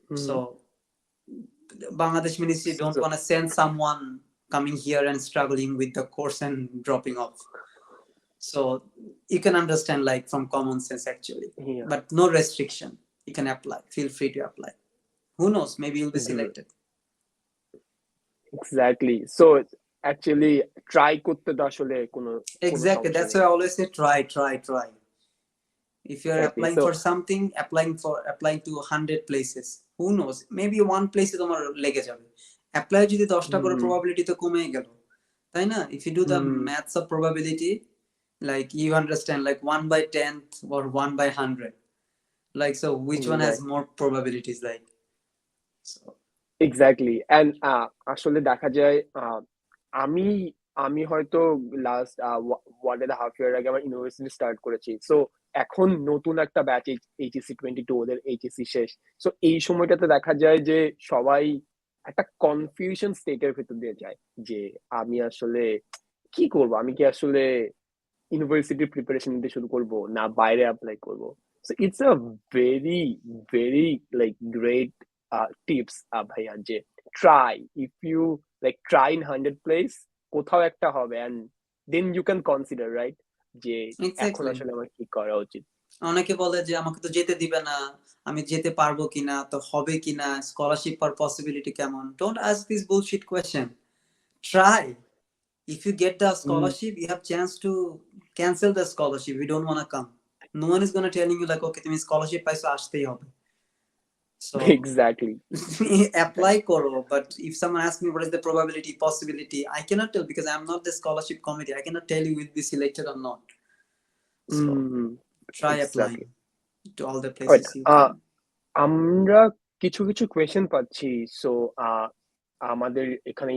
Hmm. So Bangladesh ministry don't So, want to send someone coming here and struggling with the course and dropping off. So you can understand like from common sense actually, yeah. but no restriction, you can apply, feel free to apply, who knows, maybe you'll be hmm, selected। Exactly. So actually try করতে তো আসলে কোনো Exactly, সমস্যা that's নেই। why I always say try. If you're exactly. applying so for something, applying to 100 places, who knows, maybe one place তোমার লেগে যাবে, apply যদি 10টা করে হুম, probability তো কমে গেল, তাই না? If you do the hmm, maths of probability, like you understand like 1 by 10th or 1 by 100, like so which one has right. more probabilities, like so। Exactly. And আসলে দেখা যায় আমি আমি হয়তো লাস্ট 1.5 ইয়ার আগে আমার ইউনিভার্সিটি স্টার্ট করেছি। So এখন নতুন একটা ব্যাচ এইচএসসি 22 ওদের এইচএসসি শেষ। সো এই সময়টাতে দেখা যায় যে সবাই একটা কনফিউশন স্টেটের ভেতর দিয়ে যায় যে আমি আসলে কি করব? আমি কি আসলে ইউনিভার্সিটির প্রিপারেশন নিতে শুরু করব না বাইরে অ্যাপ্লাই করব? So it's a very very like great tips ভাইয়া যে try if you like try in 100 place কোথাও একটা হবে and then you can consider right যে এখন এক্স্যাক্টলি, আসলে আমার কি করা উচিত। অনেকে বলে যে আমাকে তো যেতে দিবে না, আমি যেতে পারবো কিনা, তো হবে কিনা, স্কলারশিপ পাওয়ার পসিবিলিটি কেমন, don't ask this bullshit question, try. If you get the hmm, scholarship, you have chance to cancel the scholarship, you don't want to come, no one is going to telling you like okay তুমি scholarship পাইছো আসতেই হবে, so exactly. apply করো। But if someone asks me what is the probability, possibility, I cannot tell because I'm not the scholarship committee, I cannot tell you will be selected or not, so hmm, try applying exactly. to all the alright. places you can। আমরা কিছু কিছু question পাচ্ছি। So আমাদের এখানে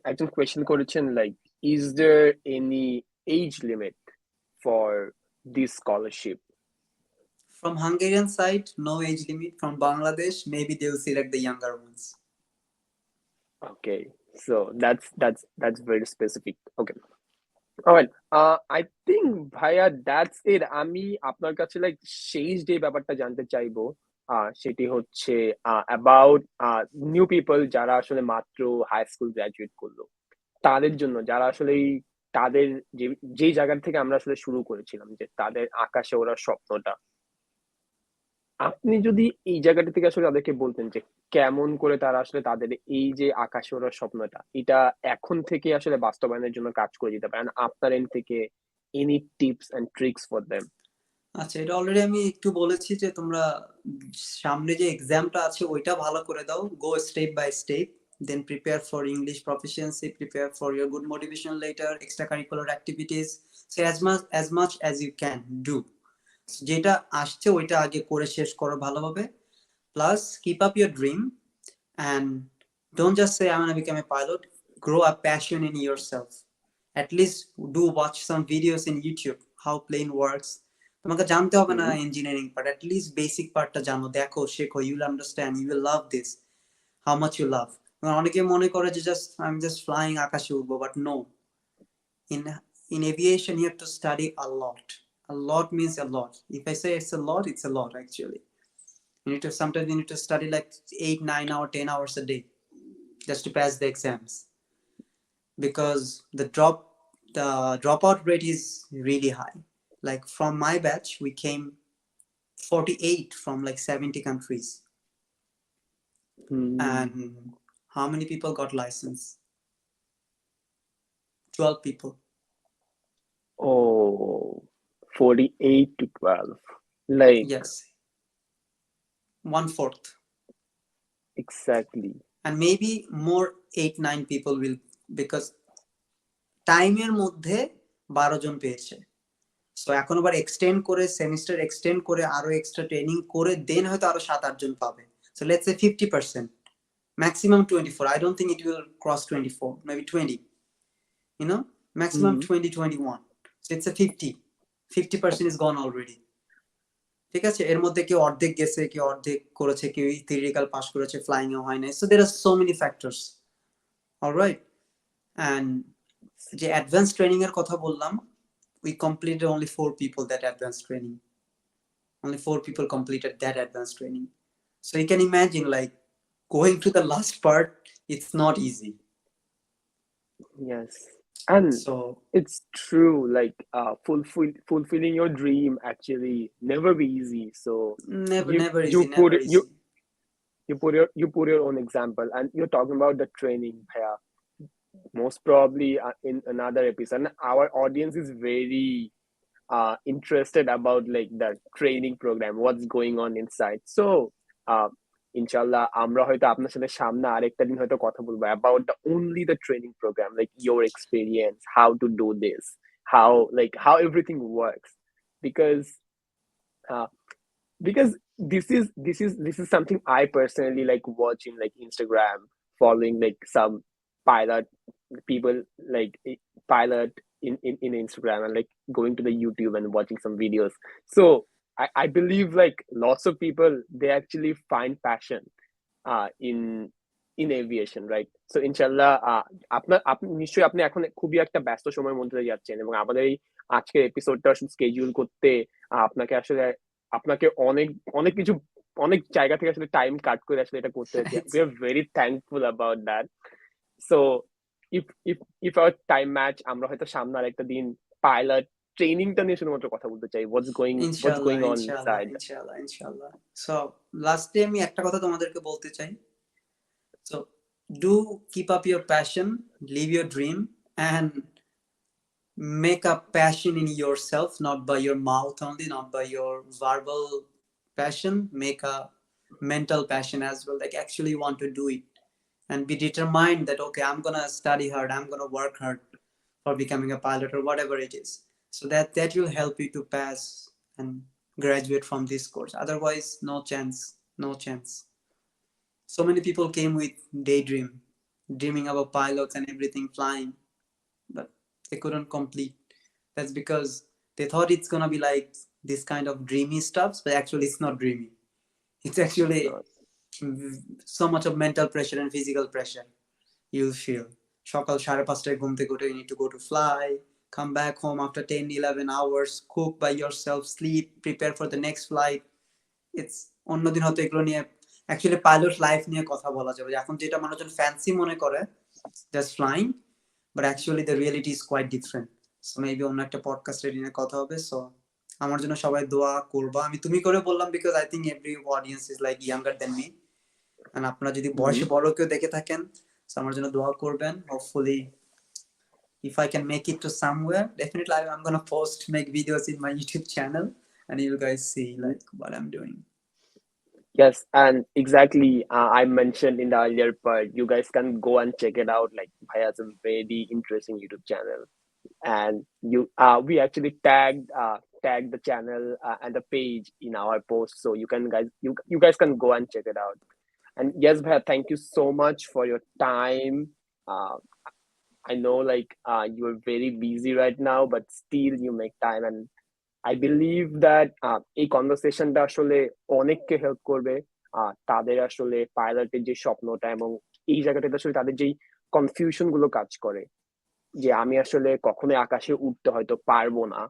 একজন question করেছেন like is there any age limit for this scholarship? From Hungarian side, no age limit. From Bangladesh, maybe they will select the younger ones. Okay. So that's very specific. Okay. Alright. I think ভাইয়া that's it. আমি আপনার কাছে like শেষ যে ব্যাপারটা জানতে চাইবো সেটি হচ্ছে about new people যারা আসলে মাত্র হাই স্কুল গ্রাজুয়েট করলো তাদের জন্য যারা আসলে তাদের যে জায়গা থেকে আমরা আসলে শুরু করেছিলাম যে তাদের আকাশে ওরা স্বপ্নটা আপনি যদি এই জায়গাটা থেকে আসলে তাদেরকে বলতেন যে কেমন করে তারা আসলে তাদের এই যে আকাশে ওড়ার স্বপ্নটা এটা এখন থেকে আসলে বাস্তবায়নের জন্য কাজ করে দিতে পারেন আপনার এন্ড থেকে any tips and tricks for them আচ্ছা, এটা অলরেডি আমি একটু বলেছি যে তোমরা সামনে যে এক্সামটা আছে ওইটা ভালো করে দাও, go step by step, then prepare for English proficiency, prepare for your good motivation later, extracurricular activities, so as much as you can do, যেটা আসছে ওইটা আগে করে শেষ করো ভালোভাবে, plus keep up your dream and don't just say I want to become a pilot, grow a passion in yourself, at least do watch some videos in YouTube how plane works, তোমাকে জানতে হবে না engineering part, at least basic পার্টটা জানো, দেখো, শেখো, you will understand, you will love this, how much you love. অনেকে মনে করে যে just I am just flying, আকাশে উড়বো, but no, in in aviation you have to study a lot. A lot means a lot. If I say it's a lot actually. You need to sometimes you need to study like 8, 9 hours, 10 hours a day just to pass the exams, because the dropout rate is really high. Like from my batch we came 48 from like 70 countries, and how many people got license? 12 people. oh 48 to 12 like Yes, 1/4. exactly And maybe more 8, 9 people will, because টাইমের মধ্যে 12 জন পেয়েছে, so এখন আবার extend করে semester extend করে আরো extra training করে দেন হয়তো আরো 7-8 জন পাবে, so let's say 50%, maximum 24. I don't think it will cross 24, maybe 20, you know, maximum 20, 21. So it's a 50% is gone already. ঠিক আছে, এর মধ্যে কেউ অর্ধেক গেছে, কেউ অর্ধেক করেছে, কেউ থিওরিটিক্যাল পাস করেছে, ফ্লাইং এ হয় না, so there are so many factors, alright. And যে অ্যাডভান্স ট্রেনিং এর কথা বললাম, we completed only 4 people that advanced training. Only 4 people completed that advanced training. So you can imagine, like, going to the last part, it's not easy. yes and So it's true like fulfilling your dream actually never be easy so never you easy, you put never it easy. you put your own example and you're talking about the training bhaiya. Most probably in another episode and our audience is very interested about like the training program what's going on inside so uh inshallah আমরা হয়তো আপনার সাথে সামনে আরেকটা দিন হয়তো কথা বলবো about the only the training program like your experience how to do this how everything works because uh, because this is something I personally like watching like Instagram, following like some pilot people like pilot in Instagram and like going to the YouTube and watching some videos. So I believe like lots of people they actually find passion in aviation, right? So inshallah আপনার আপনি নিশ্চয়ই আপনি এখন খুবই একটা ব্যস্ত সময়ের মধ্যে দিয়ে যাচ্ছেন এবং আমাদের এই আজকের এপিসোডটা স্কেডিউল করতে আপনাকে আসলে আপনাকে অনেক অনেক কিছু অনেক জায়গা থেকে আসলে টাইম কাট করে আসলে এটা করতে হয়েছে we are very thankful about that so if if our time match আমরা হয়তো সামনে আরেকটা দিন পাইলট ট্রেনিংটা নিয়ে শুধুমাত্র কথা বলতে চাই what's ইনশাআল্লাহ, going on ইনশাআল্লাহ, inside ইনশাআল্লাহ, ইনশাআল্লাহ। সো লাস্টে আমি একটা কথা তোমাদেরকে বলতে চাই, so do keep up your passion, live your dream, and make a passion in yourself, not by your mouth only, not by your verbal passion, make a mental passion as well, like actually you want to do it, and be determined that okay, I'm gonna study hard, I'm gonna work hard for becoming a pilot or whatever it is, so that will help you to pass and graduate from this course. Otherwise, no chance, no chance. So many people came with dreaming about pilots and everything, flying, but they couldn't complete. That's because they thought it's gonna be like this kind of dreamy stuff, but actually it's not dreamy. It's actually No. so much of mental pressure and physical pressure. you'll feel সকাল 5:30 ঘুম থেকে উঠে you need to go to fly, come back home after 10-11 hours, cook by yourself, sleep, prepare for the next flight. It's অন্যদিন হয়তো এগুলো নিয়ে actually pilot life নিয়ে কথা বলা যাবে, এখন যেটা মানুষজন ফ্যান্সি মনে করে just flying, but actually the reality is quite different. So maybe অন্য একটা পডকাস্টে নিয়ে কথা হবে। সো আমার জন্য সবাই দোয়া করবা। আমি তুমি করে বললাম because I think every audience is like younger than me, and আপনারা যদি বয়সে বড় কেউ দেখে থাকেন সো আমার জন্য দোয়া করবেন। Hopefully if I can make it to somewhere, definitely I'm gonna post, make videos in my YouTube channel, and you guys see like what I'm doing. Yes, and exactly. I mentioned in the earlier part, you guys can go and check it out. Like, Bhai has a very interesting YouTube channel, and we actually tagged the channel and the page in our post, so you guys can go and check it out. And yes, Bhai, thank you so much for your time. Uh, I know like you are very busy right now, but still you make time, and I believe that এই কনভারসেশনটা আসলে অনেককে help করবে তাদের আসলে পাইলটের যে স্বপ্নটা এবং এই জায়গাটাতে আসলে তাদের যেই কনফিউশন গুলো কাজ করে যে আমি আসলে কখনোই আকাশে উঠতে হয়তো পারবো না,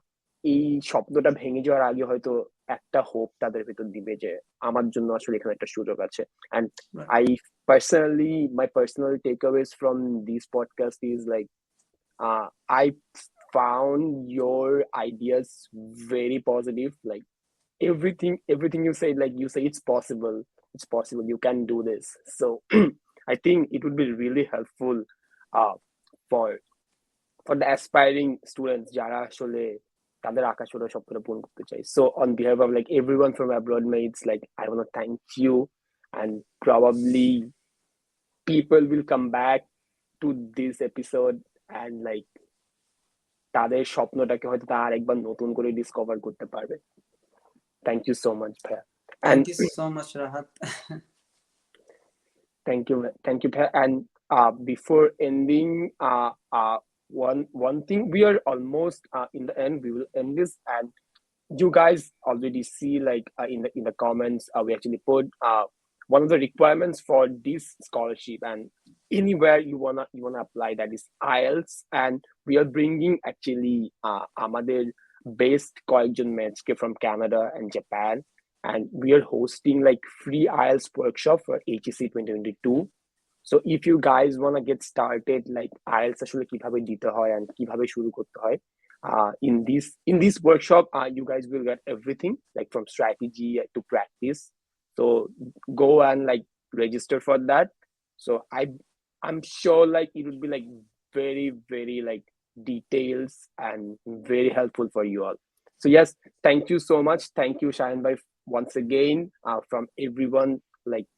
এই স্বপ্নটা ভেঙে যাওয়ার আগে হয়তো একটা হোপ তাদের ভেতর দিবে যে আমার জন্য আসলে এখানে একটা সুযোগ আছে। And Right. I personally, my personal takeaways from this podcast is like I found your ideas very positive. Like everything you say, like you say it's possible, you can do this. So I think it would be really helpful uh, for the aspiring students যারা আসলে তাদের আকাশ ওরা স্বপ্ন পূরণ করতে চায়. So on behalf of like everyone from AbroadMates, like I want to thank you, and probably people will come back to this episode and like তাদের স্বপ্নটাকে হয়তো তারা আরেকবার নতুন করে ডিসকভার করতে পারবে। থ্যাংক ইউ সো মাচ ভাইয়া। And Thank you so much, Rahat. thank you ভাইয়া। And before ending, one thing, we are almost in the end, we will end this, and you guys already see like in the comments we actually put one of the requirements for this scholarship, and anywhere you wanna apply, that is IELTS. And we are bringing actually আমাদের best কয়েকজন mates from Canada and Japan, and we are hosting like free IELTS workshop for HEC 2022. So if you guys want to get started like IELTS আসলে কিভাবে দিতে হয় and কিভাবে শুরু করতে হয়, in this workshop you guys will get everything like from strategy to practice. So go and like register for that. So I'm sure like it would be like very like details and very helpful for you all. So yes, thank you so much. Thank you, Shaheen bhai, once again, from everyone, like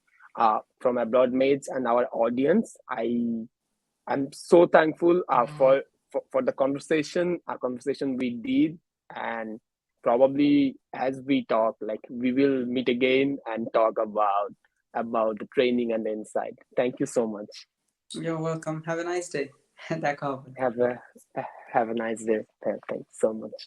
from AbroadMates and our audience. I'm so thankful for the conversation we did, and probably as we talk, like we will meet again and talk about the training and the insight. Thank you so much. You're welcome. Have a nice day. দেখা হবে। Have a nice day. Thanks so much.